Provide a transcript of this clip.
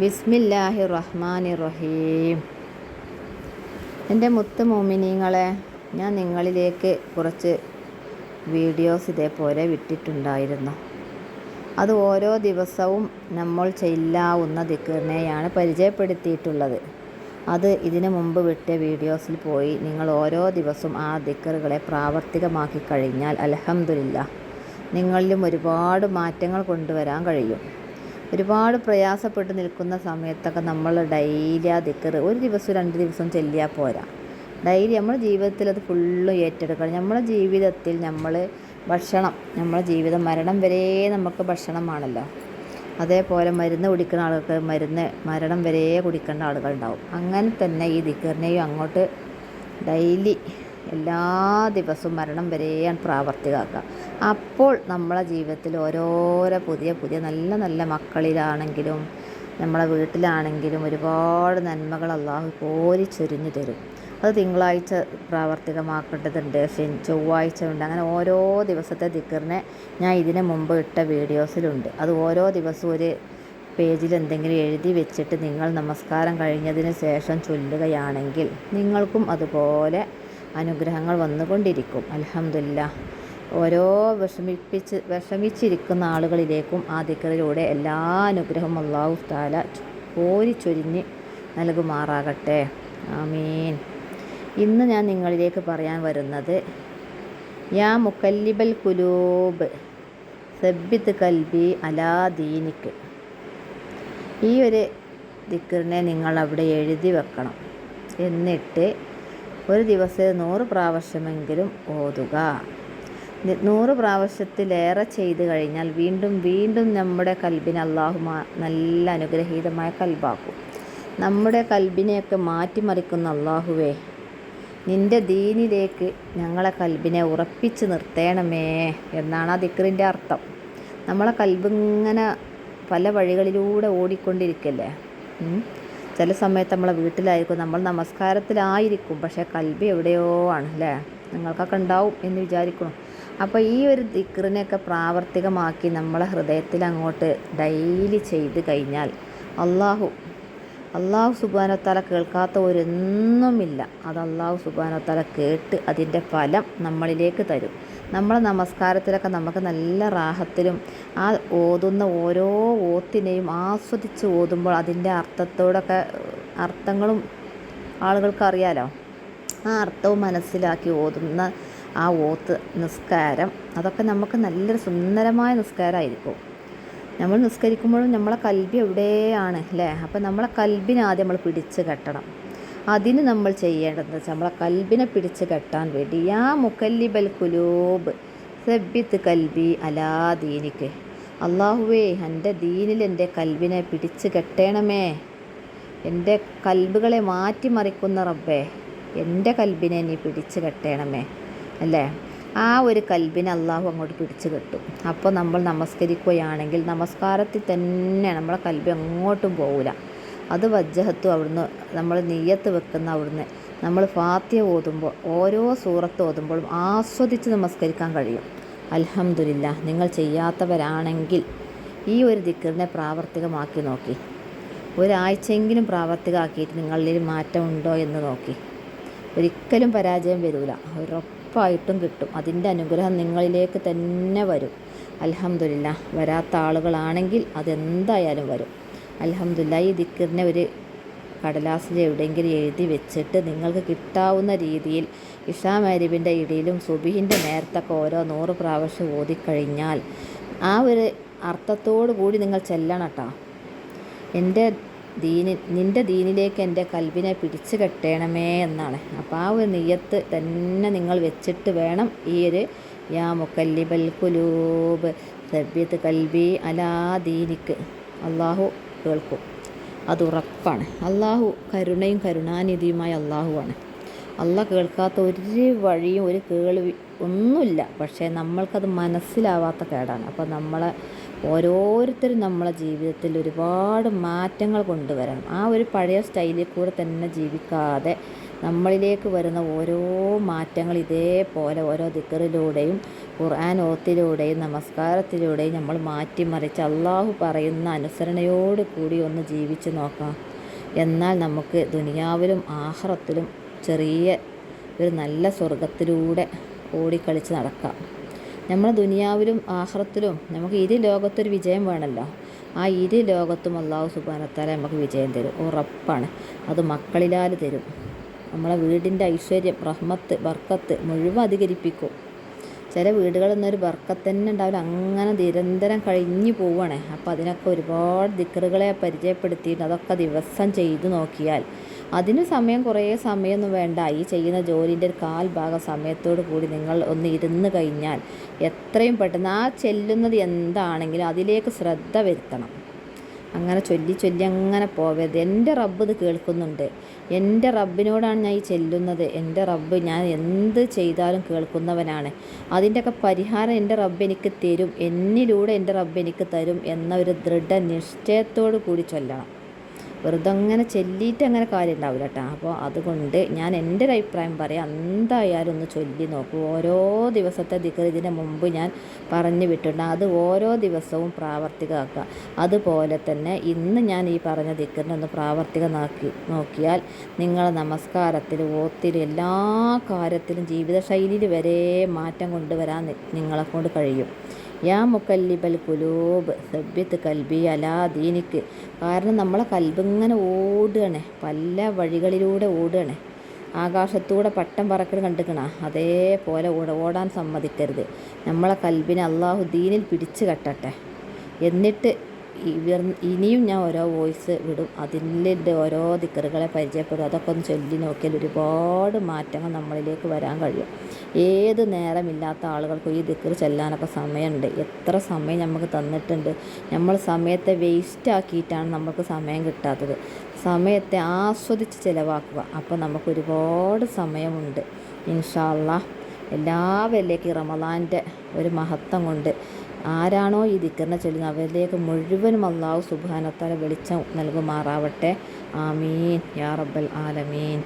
ബിസ്മില്ലാഹി റഹ്മാനി റഹീം. എൻ്റെ മുത്ത് മോമിനീങ്ങളെ, ഞാൻ നിങ്ങളിലേക്ക് കുറച്ച് വീഡിയോസ് ഇതേപോലെ വിട്ടിട്ടുണ്ടായിരുന്നു. അത് ഓരോ ദിവസവും നമ്മൾ ചെല്ലാവുന്ന ദിക്റിനെയാണ് പരിചയപ്പെടുത്തിയിട്ടുള്ളത്. അത് ഇതിനു മുമ്പ് വിട്ട വീഡിയോസിൽ പോയി നിങ്ങൾ ഓരോ ദിവസവും ആ ദിക്റുകളെ പ്രാവർത്തികമാക്കി കഴിഞ്ഞാൽ അൽഹംദുലില്ലാഹ് നിങ്ങളിലും ഒരുപാട് മാറ്റങ്ങൾ കൊണ്ടുവരാൻ കഴിയും. ഒരുപാട് പ്രയാസപ്പെട്ട് നിൽക്കുന്ന സമയത്തൊക്കെ നമ്മൾ ഡെയിലി ആ ദിക്ർ ഒരു ദിവസം 2 ദിവസം ചെല്ലിയാൽ പോരാ. ഡെയിലി നമ്മുടെ ജീവിതത്തിൽ അത് ഫുള്ളും ഏറ്റെടുക്കണം. നമ്മുടെ ജീവിതത്തിൽ ഭക്ഷണം, നമ്മുടെ ജീവിതം മരണം വരെ നമുക്ക് ഭക്ഷണമാണല്ലോ. അതേപോലെ മരുന്ന് കുടിക്കുന്ന ആളുകൾക്ക് മരണം വരെ കുടിക്കേണ്ട ആളുകളുണ്ടാവും. അങ്ങനെ തന്നെ ഈ ദിക്റിനെയും അങ്ങോട്ട് ഡെയിലി എല്ലാ ദിവസവും മരണം വരെയാണ് പ്രാവർത്തികമാക്കുക. അപ്പോൾ നമ്മളെ ജീവിതത്തിൽ ഓരോരോ പുതിയ നല്ല നല്ല മക്കളിലാണെങ്കിലും നമ്മളെ വീട്ടിലാണെങ്കിലും ഒരുപാട് നന്മകൾ അള്ളാഹു കോരിച്ചൊരിഞ്ഞു തരും. അത് തിങ്കളാഴ്ച പ്രാവർത്തികമാക്കേണ്ടതുണ്ട്, ചൊവ്വാഴ്ച ഉണ്ട്. അങ്ങനെ ഓരോ ദിവസത്തെ ദിക്റിനെ ഞാൻ ഇതിന് മുമ്പ് ഇട്ട വീഡിയോസിലുണ്ട്. അത് ഓരോ ദിവസവും ഒരു പേജിൽ എന്തെങ്കിലും എഴുതി വെച്ചിട്ട് നിങ്ങൾ നമസ്കാരം കഴിഞ്ഞതിന് ശേഷം ചൊല്ലുകയാണെങ്കിൽ നിങ്ങൾക്കും അതുപോലെ അനുഗ്രഹങ്ങൾ വന്നുകൊണ്ടിരിക്കും. അൽഹംദുലില്ലാഹ് ഓരോ വിഷമിച്ചിരിക്കുന്ന ആളുകളിലേക്കും ആ ദിക്റിലൂടെ എല്ലാ അനുഗ്രഹവും അല്ലാഹു തആല കോരിച്ചൊരിഞ്ഞ് നൽകുമാറാകട്ടെ. ആമീൻ. ഇന്ന് ഞാൻ നിങ്ങളിലേക്ക് പറയാൻ വരുന്നത് യാ മുഖല്ലിബൽ ഖുലൂബ് സബ്ബിത് ഖൽബി അലാ ദീനിക്. ഈ ഒരു ദിക്റിനെ നിങ്ങൾ അവിടെ എഴുതി വെക്കണം. എന്നിട്ട് ഒരു ദിവസം 100 പ്രാവശ്യമെങ്കിലും ഓതുക. 100 പ്രാവശ്യത്തിലേറെ ചെയ്ത് കഴിഞ്ഞാൽ വീണ്ടും നമ്മുടെ കൽബിനെ അള്ളാഹു നല്ല അനുഗ്രഹീതമായ കൽബാക്കും. നമ്മുടെ കൽബിനെയൊക്കെ മാറ്റിമറിക്കുന്ന അള്ളാഹുവേ, നിൻ്റെ ദീനിലേക്ക് ഞങ്ങളെ കൽബിനെ ഉറപ്പിച്ച് നിർത്തേണമേ എന്നാണ് ആ ദിക്റിൻ്റെ അർത്ഥം. നമ്മളെ കൽബിങ്ങനെ പല വഴികളിലൂടെ ഓടിക്കൊണ്ടിരിക്കല്ലേ. ചില സമയത്ത് നമ്മളെ വീട്ടിലായിരിക്കും, നമ്മൾ നമസ്കാരത്തിലായിരിക്കും, പക്ഷേ കൽബ് എവിടെയോ ആണ് അല്ലേ. നിങ്ങൾക്കൊക്കെ ഉണ്ടാവും എന്ന് വിചാരിക്കണം. അപ്പോൾ ഈ ഒരു ദിക്റിനെയൊക്കെ പ്രാവർത്തികമാക്കി നമ്മളെ ഹൃദയത്തിൽ അങ്ങോട്ട് ഡെയിലി ചെയ്ത് കഴിഞ്ഞാൽ അള്ളാഹു സുബ്ഹാനഹു വ തആല കേൾക്കാത്ത ഒരൊന്നുമില്ല. അത് അള്ളാഹു സുബ്ഹാനഹു വ തആല കേട്ട് അതിൻ്റെ ഫലം നമ്മളിലേക്ക് തരും. നമ്മളെ നമസ്കാരത്തിലൊക്കെ നമുക്ക് നല്ല റാഹത്തിലും ആ ഓതുന്ന ഓരോ ഓത്തിനെയും ആസ്വദിച്ച് ഓതുമ്പോൾ അതിൻ്റെ അർത്ഥങ്ങളും ആളുകൾക്ക് അറിയാലോ. ആ അർത്ഥവും മനസ്സിലാക്കി ഓതുന്ന ആ ഓത്ത് നിസ്കാരം, അതൊക്കെ നമുക്ക് നല്ലൊരു സുന്ദരമായ നിസ്കാരമായിരിക്കും. നമ്മൾ നിസ്കരിക്കുമ്പോഴും നമ്മളെ കൽബ് എവിടെയാണ് അല്ലേ. അപ്പം നമ്മളെ കൽബിനെ ആദ്യം നമ്മൾ പിടിച്ച് കെട്ടണം. അതിന് നമ്മൾ ചെയ്യേണ്ടതെന്ന് വെച്ചാൽ നമ്മളെ കൽബിനെ പിടിച്ച് കെട്ടാൻ വേണ്ടി യാ മുഖല്ലിബൽ ഖുലൂബ് സബ്ബിത് ഖൽബി അലാ ദീനിക്. അള്ളാഹുവേ, എൻ്റെ ദീനിൽ എൻ്റെ കൽബിനെ പിടിച്ച് കെട്ടണമേ. എൻ്റെ കൽബുകളെ മാറ്റിമറിക്കുന്ന റബ്ബേ, എൻ്റെ കൽബിനെ നീ പിടിച്ച് കെട്ടണമേ അല്ലേ. ആ ഒരു കൽബിനെ അള്ളാഹു അങ്ങോട്ട് പിടിച്ച് കെട്ടും. അപ്പോൾ നമ്മൾ നമസ്കരിക്കുകയാണെങ്കിൽ നമസ്കാരത്തിൽ തന്നെ നമ്മളെ കൽബ് എങ്ങോട്ടും പോകില്ല. അത് വജ്ജഹത്തു അവിടുന്ന് നമ്മൾ നിയ്യത്ത് വെക്കുന്ന അവിടുന്ന് നമ്മൾ ഫാത്തിഹ ഓതുമ്പോൾ ഓരോ സൂറത്ത് ഓതുമ്പോഴും ആസ്വദിച്ച് നമസ്കരിക്കാൻ കഴിയും. അൽഹംദുലില്ലാഹ് നിങ്ങൾ ചെയ്യാത്തവരാണെങ്കിൽ ഈ ഒരു ദിക്റിനെ പ്രാവർത്തികമാക്കി നോക്കി. ഒരാഴ്ചയെങ്കിലും പ്രാവർത്തികമാക്കിയിട്ട് നിങ്ങളിൽ മാറ്റമുണ്ടോ എന്ന് നോക്കി. ഒരിക്കലും പരാജയം വരില്ല, ഉറപ്പായിട്ടും കിട്ടും. അതിൻ്റെ അനുഗ്രഹം നിങ്ങളിലേക്ക് തന്നെ വരും. അൽഹംദുലില്ലാഹ് വരാത്ത ആളുകളാണെങ്കിൽ അതെന്തായാലും വരും. അൽഹംദുലില്ലാഹ് ഈ ദിക്റിനെ ഒരു കടലാസിൽ എവിടെയെങ്കിലും എഴുതി വെച്ചിട്ട് നിങ്ങൾക്ക് കിട്ടാവുന്ന രീതിയിൽ ഇശാ മഗ്‌രിബിൻ്റെ ഇടയിലും സുബ്ഹിൻ്റെ നേരത്തൊക്കെ ഓരോ 100 പ്രാവശ്യം ഓതിക്കഴിഞ്ഞാൽ ആ ഒരു അർത്ഥത്തോടു കൂടി നിങ്ങൾ ചെല്ലണം കേട്ടോ. നിൻ്റെ ദീനിലേക്ക് എൻ്റെ കൽബിനെ പിടിച്ച് കെട്ടണമേ എന്നാണ്. അപ്പോൾ ആ ഒരു നിയ്യത്ത് തന്നെ നിങ്ങൾ വെച്ചിട്ട് വേണം ഈ ഒരു യാ മുഖല്ലിബൽ ഖുലൂബ് സബ്ബിത് ഖൽബി അലാ ദീനിക്. അള്ളാഹു കേൾക്കും, അത് ഉറപ്പാണ്. അള്ളാഹു കരുണയും കരുണാനിധിയുമായ അള്ളാഹുവാണ്. അള്ളാഹ് കേൾക്കാത്ത ഒരു വഴിയും ഒരു കേൾവി ഒന്നുമില്ല. പക്ഷേ നമ്മൾക്കത് മനസ്സിലാവാത്ത കേടാണ്. അപ്പോൾ ഓരോരുത്തരും നമ്മളെ ജീവിതത്തിൽ ഒരുപാട് മാറ്റങ്ങൾ കൊണ്ടുവരണം. ആ ഒരു പഴയ സ്റ്റൈലിൽ കൂടെ തന്നെ ജീവിക്കാതെ നമ്മളിലേക്ക് വരുന്ന ഓരോ മാറ്റങ്ങൾ ഇതേപോലെ ഓരോ ദിക്റിലൂടെയും ഖുർആൻ ഓത്തിലൂടെയും നമസ്കാരത്തിലൂടെയും നമ്മൾ മാറ്റിമറിച്ച് അള്ളാഹു പറയുന്ന അനുസരണയോട് കൂടി ഒന്ന് ജീവിച്ച് നോക്കാം. എന്നാൽ നമുക്ക് ദുനിയാവിലും ആഖിറത്തിലും ചെറിയ ഒരു നല്ല സ്വർഗത്തിലൂടെ ഓടിക്കളിച്ച് നടക്കാം. നമ്മൾ ദുനിയാവിലും ആഖിറത്തിലും നമുക്ക് ഇരു ലോകത്തൊരു വിജയം വേണമല്ലോ. ആ ഇരു ലോകത്തും അള്ളാഹു സുബ്ഹാനഹു വ തആല നമുക്ക് വിജയം തരും, ഉറപ്പാണ്. അത് മക്കളിലാൽ തരും. നമ്മളെ വീടിൻ്റെ ഐശ്വര്യം, റഹ്മത്ത്, ബർക്കത്ത് മുഴുവൻ അധികരിപ്പിക്കും. ചില വീടുകളിൽ നിന്നൊരു ബർക്കത്ത് തന്നെ ഉണ്ടാവില്ല, അങ്ങനെ നിരന്തരം കഴിഞ്ഞു പോവുകയാണ്. അപ്പോൾ അതിനൊക്കെ ഒരുപാട് ദിക്റുകളെ പരിചയപ്പെടുത്തിയിട്ട് അതൊക്കെ ദിവസം ചെയ്തു നോക്കിയാൽ അതിന് സമയം കുറേ സമയമൊന്നും വേണ്ട. ഈ ചെയ്യുന്ന ജോലിൻ്റെ ഒരു ഭാഗം സമയത്തോടു കൂടി നിങ്ങൾ ഒന്ന് ഇരുന്ന് കഴിഞ്ഞാൽ എത്രയും പെട്ടെന്ന് ആ ചെല്ലുന്നത് എന്താണെങ്കിലും അതിലേക്ക് ശ്രദ്ധ വരുത്തണം. അങ്ങനെ ചൊല്ലി ചൊല്ലി അങ്ങനെ പോവരുത്. എൻ്റെ റബ്ബ് ഇത് കേൾക്കുന്നുണ്ട്, എൻ്റെ റബ്ബിനോടാണ് ഞാൻ ഈ ചെല്ലുന്നത്, എൻ്റെ റബ്ബ് ഞാൻ എന്ത് ചെയ്താലും കേൾക്കുന്നവനാണ്, അതിൻ്റെയൊക്കെ പരിഹാരം എൻ്റെ റബ്ബ് എനിക്ക് തരും, എന്നിലൂടെ എൻ്റെ റബ്ബ് എനിക്ക് തരും എന്ന ഒരു ദൃഢനിശ്ചയത്തോടു കൂടി ചൊല്ലണം. വെറുതെ അങ്ങനെ ചൊല്ലിയിട്ട് അങ്ങനെ കാര്യം ഉണ്ടാവില്ല കേട്ടോ. അപ്പോൾ അതുകൊണ്ട് ഞാൻ എൻ്റെ ഒരു അഭിപ്രായം പറയാം, എന്തായാലും ഒന്ന് ചൊല്ലി നോക്കൂ. ഓരോ ദിവസത്തെ ദിക്ർ ഇതിന് മുമ്പ് ഞാൻ പറഞ്ഞു വിട്ടിട്ടുണ്ട്, അത് ഓരോ ദിവസവും പ്രാവർത്തികമാക്കുക. അതുപോലെ തന്നെ ഇന്ന് ഞാൻ ഈ പറഞ്ഞ ദിക്റിനൊന്ന് പ്രാവർത്തികമാക്കി നോക്കിയാൽ നിങ്ങളെ നമസ്കാരത്തിൽ, ഓത്തിൽ, എല്ലാ കാര്യത്തിലും ജീവിതശൈലിയിൽ വരെ മാറ്റം കൊണ്ടുവരാൻ നിങ്ങളെക്കൊണ്ട് കഴിയും. യാ മുക്കല്ലിബൽ കുലൂബ് സബ്ബിത്ത് കൽബി അലാ ദീനിക്ക്. കാരണം നമ്മളെ കൽബിങ്ങനെ ഓടുകയാണ്, പല വഴികളിലൂടെ ഓടുകയാണ്. ആകാശത്തൂടെ പട്ടം പറക്കൽ കണ്ടിക്കണ അതേപോലെ ഓടാൻ സമ്മതിക്കരുത്. നമ്മളെ കൽബിനെ അള്ളാഹു ദീനിൽ പിടിച്ച് കെട്ടട്ടെ. എന്നിട്ട് ഇനിയും ഞാൻ ഓരോ വോയിസ് വിടും, അതിൻ്റെ ഓരോ ദിക്റുകളെ പരിചയപ്പെടും. അതൊക്കെ ഒന്ന് ചൊല്ലി നോക്കിയാൽ ഒരുപാട് മാറ്റങ്ങൾ നമ്മളിലേക്ക് വരാൻ കഴിയും. ഏത് നേരമില്ലാത്ത ആളുകൾക്ക് ഈ ദിക്ർ ചെല്ലാനൊക്കെ സമയമുണ്ട്. എത്ര സമയം നമുക്ക് തന്നിട്ടുണ്ട്. നമ്മൾ സമയത്തെ വേസ്റ്റാക്കിയിട്ടാണ് നമുക്ക് സമയം കിട്ടാത്തത്. സമയത്തെ ആസ്വദിച്ച് ചിലവാക്കുക. അപ്പോൾ നമുക്ക് ഒരുപാട് സമയമുണ്ട്. ഇൻഷാ അല്ലാഹ് എല്ലാവരിലേക്ക് റമളാൻ്റെ ഒരു മഹത്വം കൊണ്ട് ആരാണോ ഈ ദിക്റിനെ ചൊല്ലുന്നത് അവരിലേക്ക് മുഴുവനും അല്ലാഹു സുബ്ഹാനഹു വ തആല വെളിച്ചം നൽകുമാറാവട്ടെ. ആമീൻ യാ റബ്ബൽ ആലമീൻ.